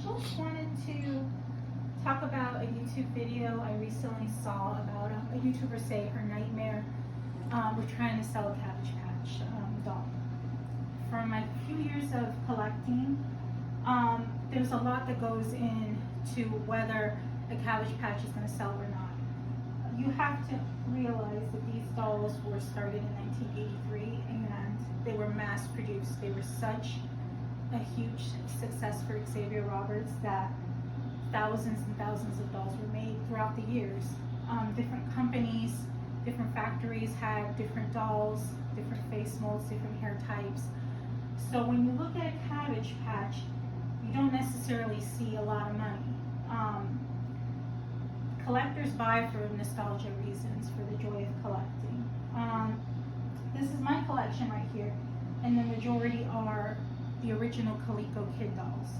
just wanted to talk about a YouTube video I recently saw about a YouTuber say her nightmare with trying to sell a Cabbage Patch doll. From my few years of collecting, there's a lot that goes into whether a Cabbage Patch is going to sell or not. You have to realize that these dolls were started in 1983 and they were mass produced. They were such a huge success for Xavier Roberts that thousands and thousands of dolls were made throughout the years. Different companies, different factories had different dolls, different face molds, different hair types. So when you look at a Cabbage Patch, you don't necessarily see a lot of money. Collectors buy for nostalgia reasons, for the joy of collecting. This is my collection right here, and the majority are the original Coleco kid dolls.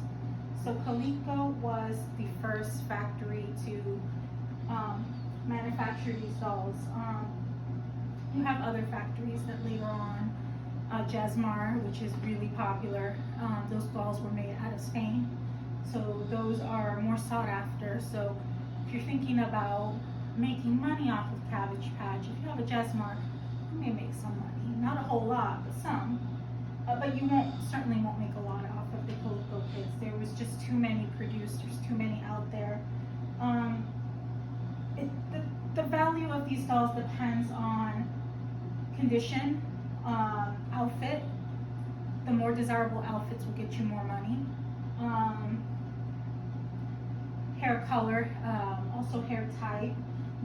So Coleco was the first factory to manufacture these dolls. You have other factories that later on, Jasmar, which is really popular, those dolls were made out of Spain. So those are more sought after. So if you're thinking about making money off of Cabbage Patch, if you have a Jasmar, you may make some money. Not a whole lot, but some. But you certainly won't make a lot off of the Coleco kids. There was just too many produced, there's too many out there. The value of these dolls depends on condition, outfit. The more desirable outfits will get you more money. Hair color, also hair type.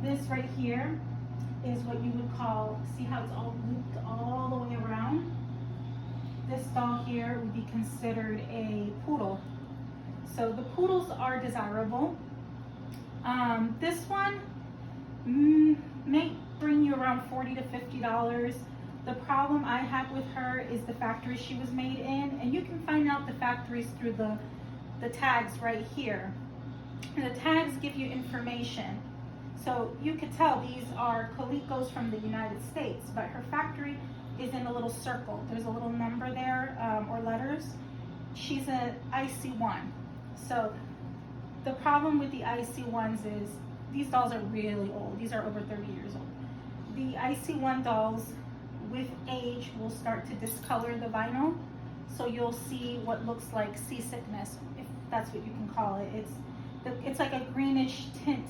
This right here is what you would call, see how it's all looped all the way around? This doll here would be considered a poodle. So the poodles are desirable. This one may bring you around $40 to $50. The problem I have with her is the factory she was made in, and you can find out the factories through the tags right here. And the tags give you information. So you could tell these are Colecos from the United States, but her factory is in a little circle. There's a little number there, or letters. She's an IC1. So the problem with the IC1s is these dolls are really old. These are over 30 years old. The IC1 dolls with age will start to discolor the vinyl. So you'll see what looks like seasickness, if that's what you can call it. It's like a greenish tint.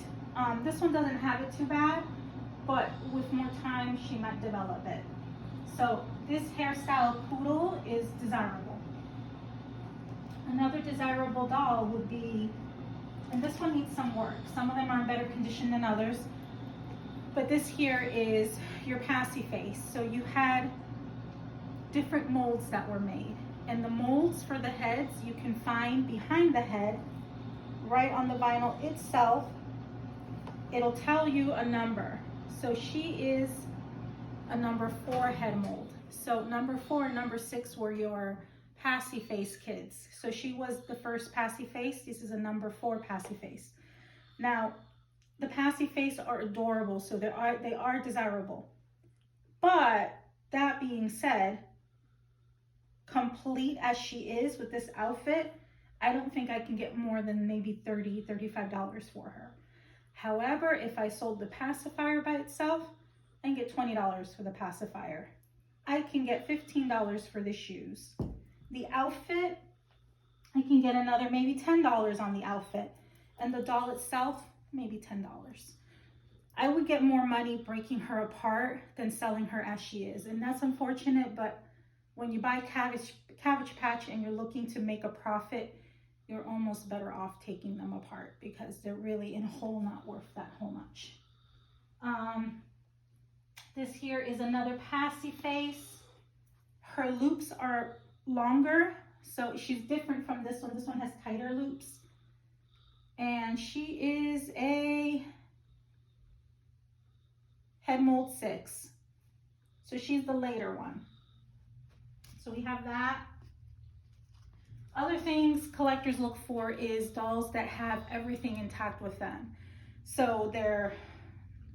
This one doesn't have it too bad, but with more time, she might develop it. So this hairstyle poodle is desirable. Another desirable doll would be, and this one needs some work. Some of them are in better condition than others, but this here is your passy face. So you had different molds that were made, and the molds for the heads you can find behind the head, right on the vinyl itself. It'll tell you a number. So she is a number 4 head mold. So number 4 and number 6 were your passy face kids. So she was the first passy face. This is a number 4 passy face. Now, the passy face are adorable, so they are desirable. But that being said, complete as she is with this outfit, I don't think I can get more than maybe $30, $35 for her. However, if I sold the pacifier by itself, I can get $20 for the pacifier. I can get $15 for the shoes. The outfit, I can get another maybe $10 on the outfit. And the doll itself, maybe $10. I would get more money breaking her apart than selling her as she is. And that's unfortunate, but when you buy Cabbage Patch and you're looking to make a profit, you're almost better off taking them apart because they're really in whole not worth that whole much. This here is another passy face. Her loops are longer, so she's different from this one. This one has tighter loops. And she is a head mold 6. So she's the later one. So we have that. Other things collectors look for is dolls that have everything intact with them. So they're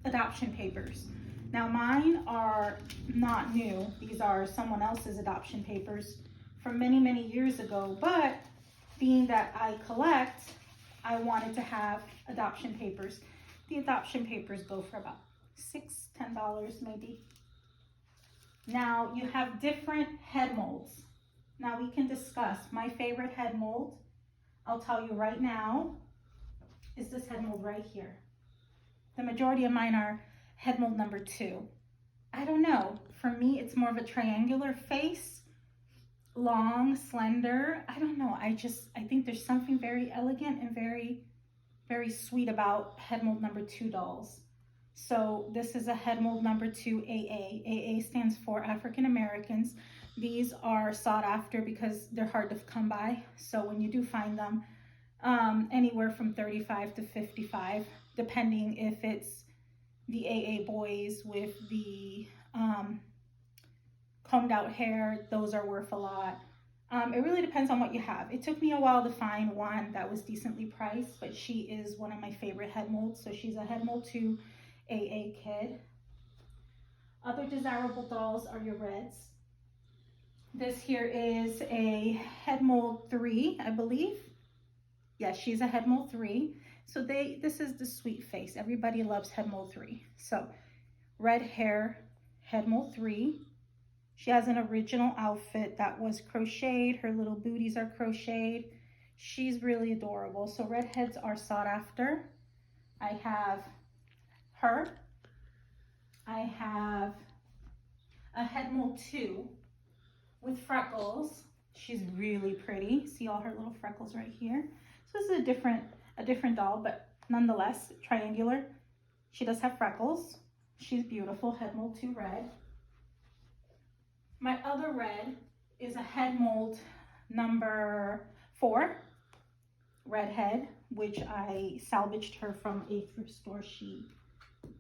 adoption papers. Now mine are not new. These are someone else's adoption papers from many, many years ago, but being that I collect, I wanted to have adoption papers. The adoption papers go for about $10 maybe. Now you have different head molds. Now we can discuss. My favorite head mold, I'll tell you right now, is this head mold right here. The majority of mine are head mold number 2. I don't know, for me it's more of a triangular face, long, slender. I don't know, I think there's something very elegant and very, very sweet about head mold number 2 dolls. So this is a head mold number 2 AA. AA stands for African Americans. These are sought after because they're hard to come by. So when you do find them, anywhere from 35 to 55, depending if it's the AA boys with the combed out hair, those are worth a lot. It really depends on what you have. It took me a while to find one that was decently priced, but she is one of my favorite head molds. So she's a head mold 2 AA kid. Other desirable dolls are your reds. This here is a head mold 3, I believe. Yeah, she's a head mold 3. So this is the sweet face. Everybody loves head mold 3. So red hair, head mold 3. She has an original outfit that was crocheted. Her little booties are crocheted. She's really adorable. So redheads are sought after. I have her. I have a head mold 2 with freckles. She's really pretty. See all her little freckles right here. So this is a different doll, but nonetheless triangular. She does have freckles. She's beautiful. Head mold 2 red. My other red is a head mold number 4 redhead, which I salvaged her from a thrift store. She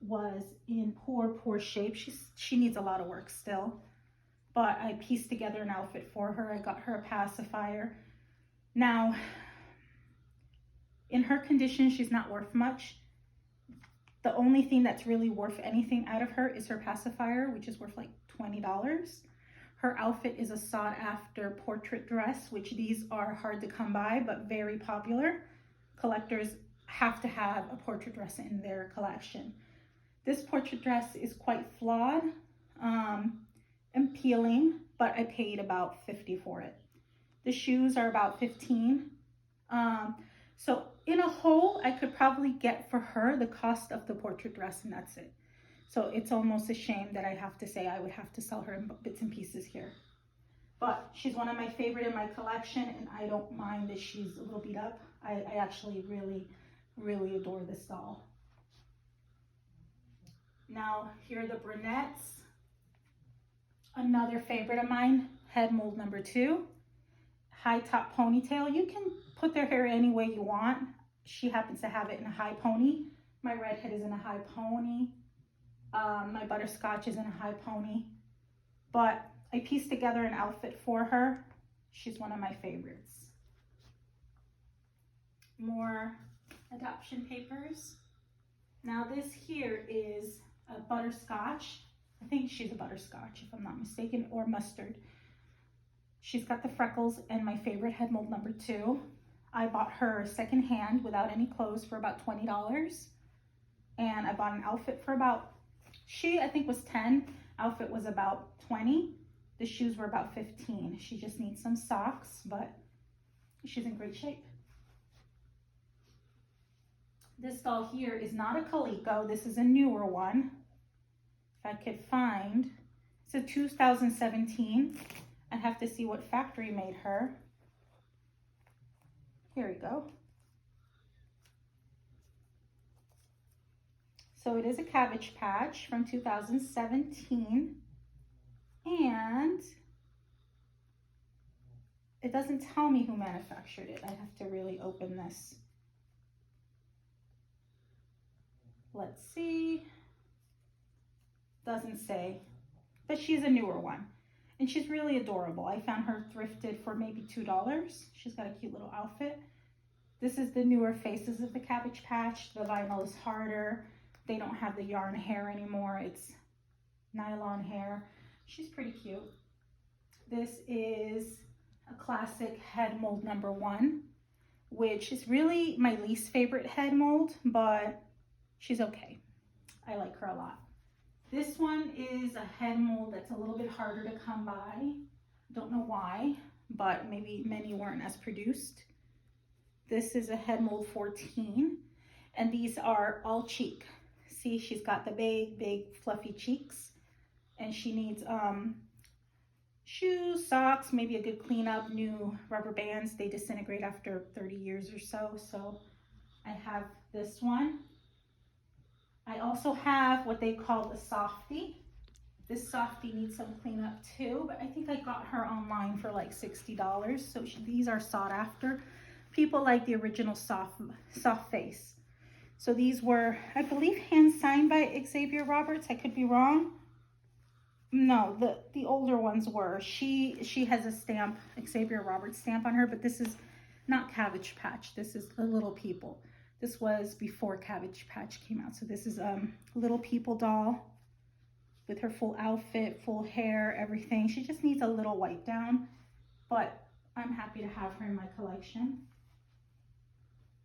was in poor shape. She needs a lot of work still, but I pieced together an outfit for her. I got her a pacifier. Now, in her condition, she's not worth much. The only thing that's really worth anything out of her is her pacifier, which is worth like $20. Her outfit is a sought after portrait dress, which these are hard to come by, but very popular. Collectors have to have a portrait dress in their collection. This portrait dress is quite flawed and peeling, but I paid about $50 for it. The shoes are about $15. So in a whole, I could probably get for her the cost of the portrait dress, and that's it. So it's almost a shame that I have to say I would have to sell her in bits and pieces here. But she's one of my favorite in my collection, and I don't mind that she's a little beat up. I actually really, really adore this doll. Now, here are the brunettes. Another favorite of mine, head mold number 2. High top ponytail. You can put their hair any way you want. She happens to have it in a high pony. My redhead is in a high pony. My butterscotch is in a high pony. But I pieced together an outfit for her. She's one of my favorites. More adoption papers. Now this here is a butterscotch. I think she's a butterscotch if I'm not mistaken, or mustard. She's got the freckles and my favorite head mold number 2. I bought her secondhand without any clothes for about $20. And I bought an outfit for about, I think was 10. Outfit was about 20. The shoes were about 15. She just needs some socks, but she's in great shape. This doll here is not a Calico. This is a newer one. If I could find, it's a 2017. I'd have to see what factory made her. Here we go. So it is a Cabbage Patch from 2017. And it doesn't tell me who manufactured it. I have to really open this. Let's see. Doesn't say, but she's a newer one. And she's really adorable. I found her thrifted for maybe $2. She's got a cute little outfit. This is the newer faces of the Cabbage Patch. The vinyl is harder. They don't have the yarn hair anymore. It's nylon hair. She's pretty cute. This is a classic head mold number 1, which is really my least favorite head mold, but she's okay. I like her a lot. This one is a head mold that's a little bit harder to come by. Don't know why, but maybe many weren't as produced. This is a head mold 14, and these are all cheek. See, she's got the big fluffy cheeks, and she needs shoes, socks, maybe a good cleanup, new rubber bands. They disintegrate after 30 years or so. So I have this one. I also have what they call the softie. This softie needs some cleanup too, but I think I got her online for like $60. So these are sought after. People like the original soft face. So these were, I believe, hand signed by Xavier Roberts. I could be wrong. No, the older ones were. She has a stamp, Xavier Roberts stamp on her, but this is not Cabbage Patch. This is the Little People. This was before Cabbage Patch came out. So this is a Little People doll with her full outfit, full hair, everything. She just needs a little wipe down, but I'm happy to have her in my collection.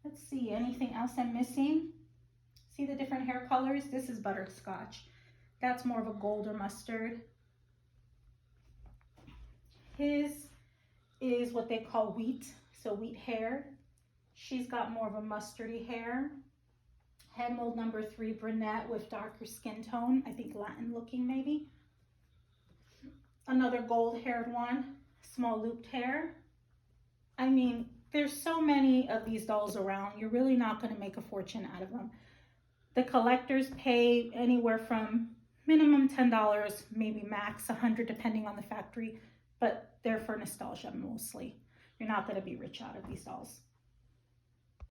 Let's see, anything else I'm missing? See the different hair colors? This is Butterscotch. That's more of a gold or mustard. His is what they call wheat, so wheat hair. She's got more of a mustardy hair. Head mold number 3, brunette with darker skin tone. I think Latin looking maybe. Another gold haired one, small looped hair. I mean, there's so many of these dolls around. You're really not going to make a fortune out of them. The collectors pay anywhere from minimum $10, maybe max $100 depending on the factory, but they're for nostalgia mostly. You're not going to be rich out of these dolls.